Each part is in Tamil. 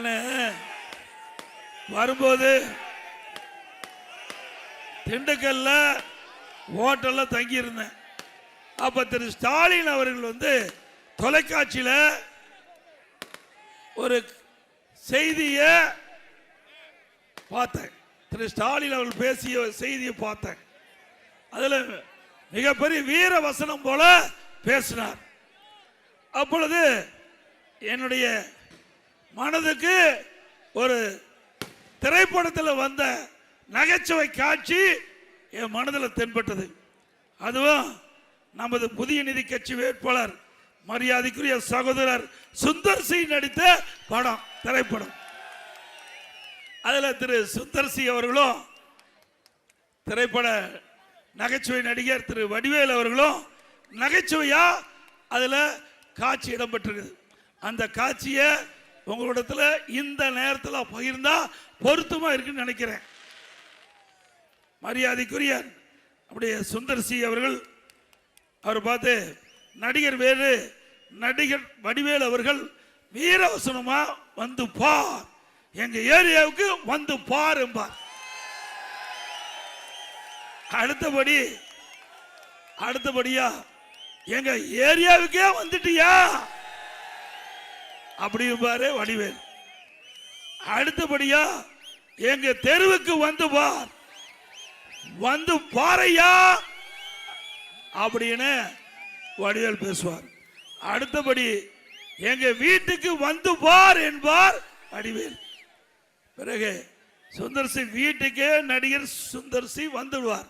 நான் வரும்போது திண்டுக்கல்ல ஹோட்டல்ல தங்கி இருந்தேன். அப்ப திரு ஸ்டாலின் அவர்கள் தொலைக்காட்சியில் ஒரு செய்தியை பார்த்தேன். திரு ஸ்டாலின் அவர்கள் பேசிய செய்தியை பார்த்தேன். அதுல மிகப்பெரிய வீர வசனம் போல பேசினார். அப்பொழுது என்னுடைய மனதுக்கு ஒரு திரைப்படத்தில் வந்த நகைச்சுவை காட்சி என் மனதில் தென்பட்டது. அதுவும் நமது புதிய நீதி கட்சி வேட்பாளர் மரியாதைக்குரிய சகோதரர் சுந்தர் சி நடித்த படம், திரைப்படம். அதில் திரு சுந்தர் சி அவர்களும் திரைப்பட நகைச்சுவை நடிகர் திரு வடிவேல் அவர்களும் நகைச்சுவையா அதில் காட்சி இடம்பெற்றிருக்குது. அந்த காட்சியை உங்களிடத்தில் இந்த நேரத்தில் பகிர்ந்தா பொருத்தமா இருக்குன்னு நினைக்கிறேன். மரியாதைக்குரிய அப்படியே சுந்தர் சி அவர்கள் அவர் பார்த்து நடிகர் வேறு நடிகர் வடிவேல் அவர்கள் வீரவசனமா வந்து பார், எங்க ஏரியாவுக்கு வந்து பார் என்பார். அடுத்தபடியா எங்க ஏரியாவுக்கே வந்துட்டியா அப்படி பாரு வடிவேல். அடுத்தபடியா எங்க தெருவுக்கு வந்து பார், வந்து பாறையா அப்படின்னு வடிவேல் பேசுவார். அடுத்தபடி எங்க வீட்டுக்கு வந்து பார் என்பார் வடிவேல். பிறகு சுந்தர் சி வீட்டுக்கே நடிகர் சுந்தர் சி வந்துடுவார்.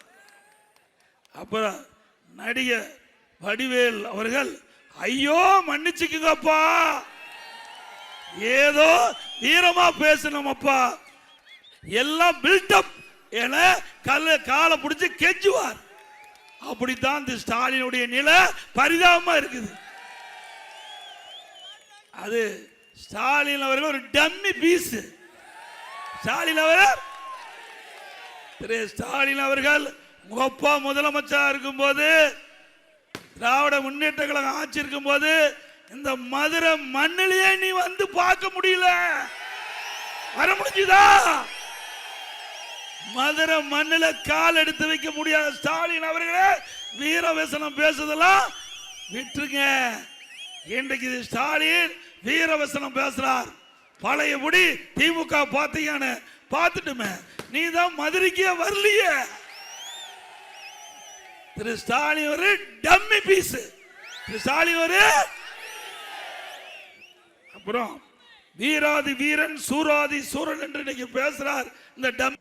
அப்புறம் நடிகர் வடிவேல் அவர்கள் ஐயோ மன்னிச்சுக்குங்கப்பா, ஏதோ வீரமா பேசணுமப்பா, எல்லாம் பில்டப் என காலை பிடிச்சு கெஞ்சுவார். அப்படித்தான் இந்த ஸ்டாலினுடைய நிலை பரிதாபமா இருக்குது. அது ஸ்டாலின் அவர்கள் ஒரு டம்மி பீஸ். ஸ்டாலின் அவர்கள் முகப்பா முதலமைச்சர் இருக்கும்போது, திராவிட முன்னேற்ற கழகம் ஆட்சி இருக்கும் போது இந்த மதுரை மண்ணிலேயே நீ வந்து பார்க்க முடியல. வர முடிஞ்சுதா? மதுரை மண்ணில கால் எடுத்து வைக்க முடியாத ஸ்டாலின் அவர்களே வீரவசனம் பேசுதெல்லாம் விட்டுருங்க. இன்றைக்கு ஸ்டாலின் வீரவசனம் பேசுறார். பழையபடி திமுக பார்த்தீங்கன்னு பார்த்துட்டுமே, நீ தான் மதுரைக்கே வரலையே. திரு ஸ்டாலின் ஒரு டம்மி பீஸ். திரு ஸ்டாலின் ஒரு அப்புறம் வீராதி வீரன் சூராதி சூரன் என்று இன்னைக்கு பேசுறார் இந்த டம்